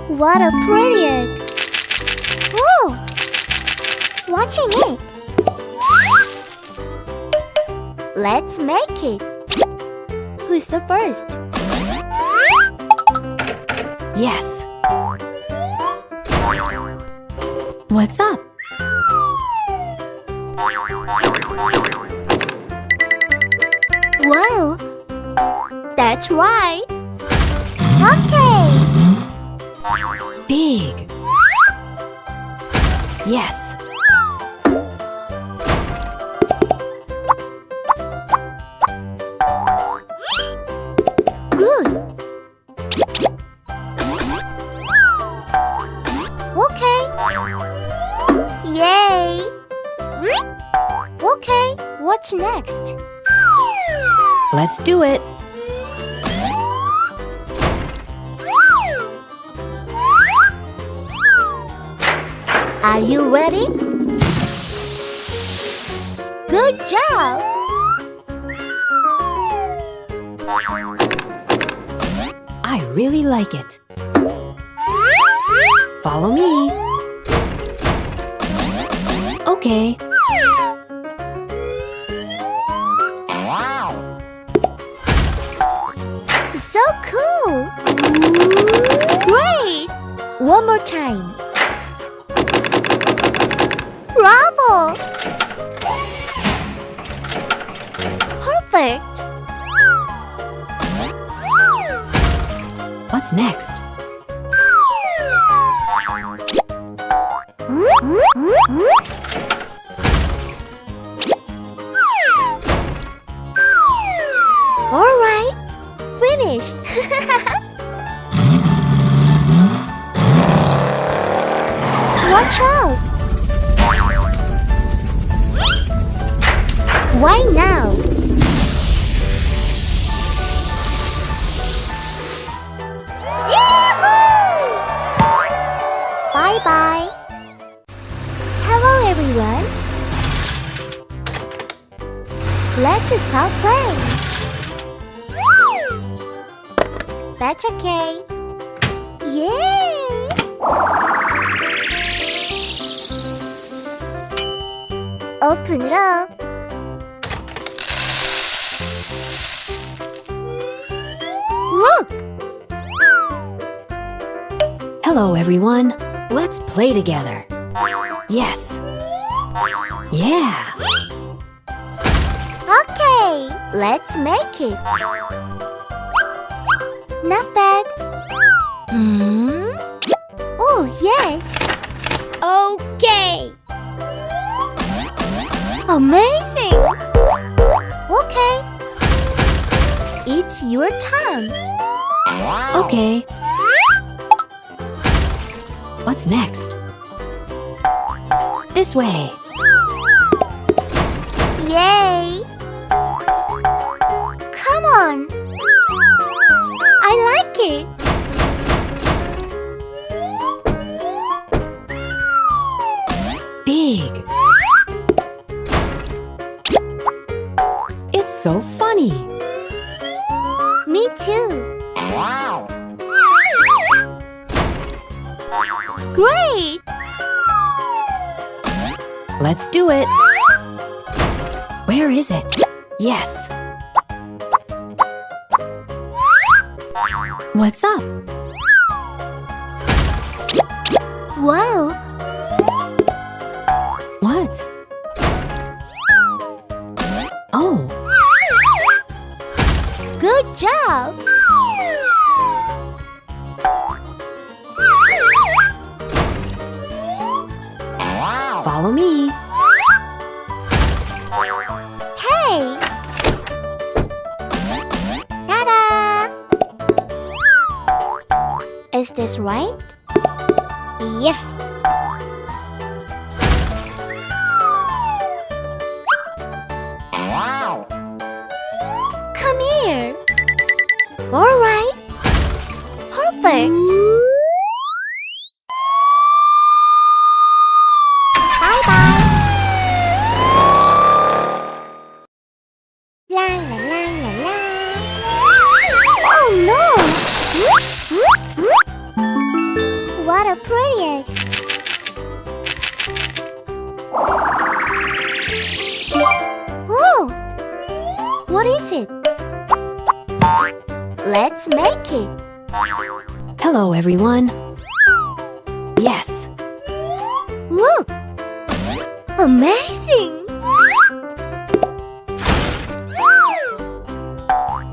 What a pretty egg! Whoa! Watching it! Let's make it! Who's the first? Yes. What's up? Whoa! That's right! Okay! Big. Yes. Good! Okay! Yay! Okay, what's next? Let's do it. Are you ready? Good job! I really like it. Follow me. Okay. So cool! Great! One more time. Bravo! Perfect! What's next? All right, finished. Watch out! Why now? Bye-bye. Hello, everyone. Let's start playing. That's okay. Yay! Open it up. Look! Hello, everyone. Let's play together. Yes. Yeah. Okay, let's make it. Not bad. Oh, yes. Okay. Amazing. Okay. It's your turn. Okay. What's next? This way. Yay. Come on. I like it. Big. It's so funny. Me too. Great. Let's do it. Where is it? Yes. What's up? Wow. What? Oh, Good job. follow me. Hey. Ta-da. Is this right? Yes. Come here. All right. Perfect. Bye-bye. La la la la la. Oh no! Let's make it. Hello, everyone. Yes. Look! Amazing!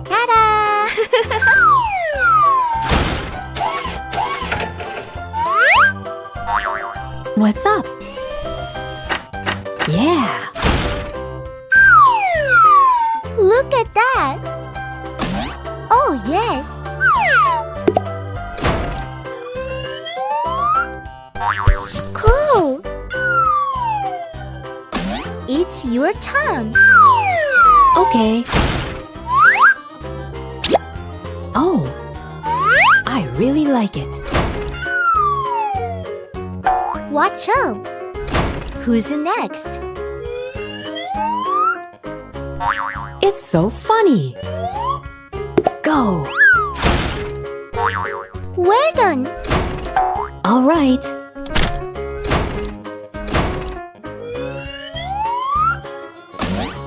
Ta-da! What's up? Yeah. Look at that! Oh, yes! Cool! It's your turn. Okay. Oh, I really like it. Watch out! Who's next? It's so funny. Go. Well done! All right.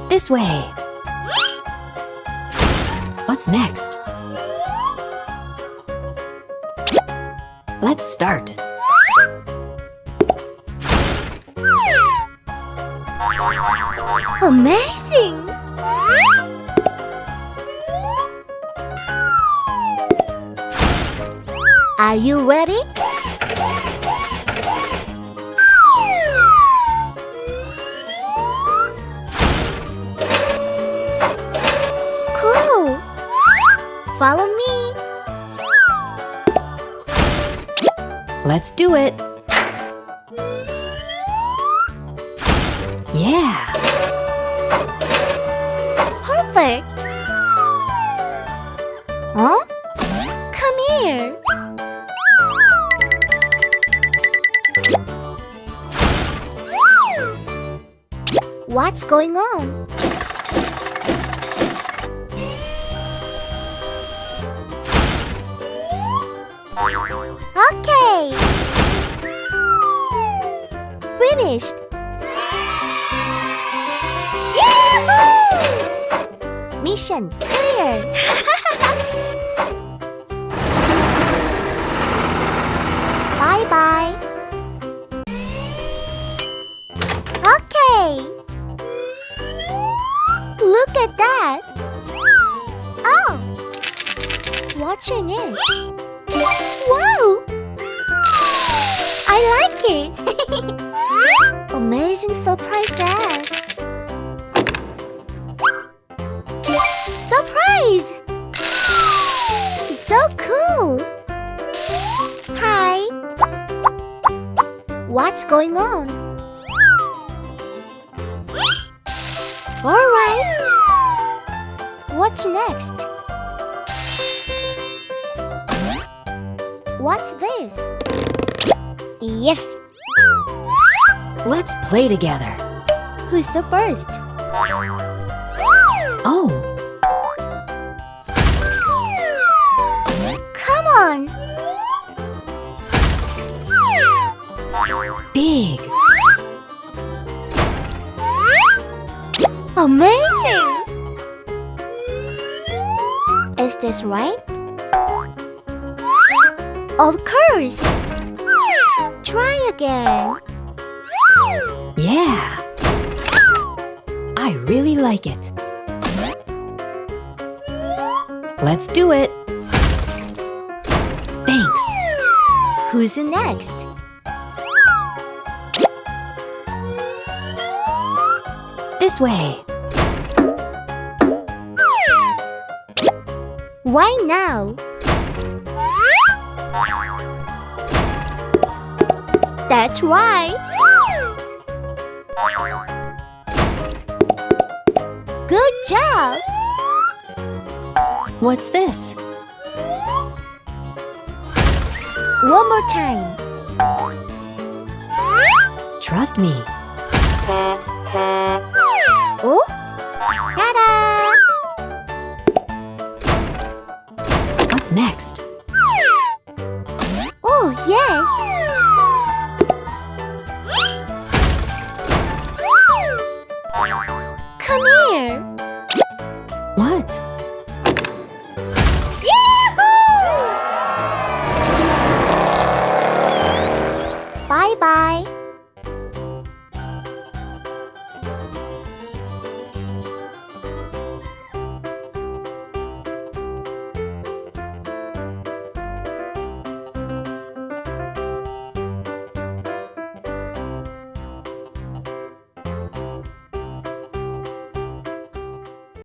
This way. What's next? Let's start. Amazing! Are you ready? Cool! Follow me. Let's do it. Yeah. Perfect! Huh? Come here. What's going on? Okay. Finished. Yahoo! Mission clear. Bye-bye. Okay. Look at that. Oh. Watching it. Wow. I like it. Amazing surprises. Surprise! So cool. Hi. What's going on? All right. What's next? What's this? Yes. Let's play together. Who's the first? Oh, Come on. big. Amazing. Is this right? Of course. Try again. Yeah. I really like it. Let's do it. Thanks. Who's next? This way. Why now? That's right. Good job. What's this? One more time. Trust me. Oh? Ta-da! What's next? Oh, yes. Come here. What?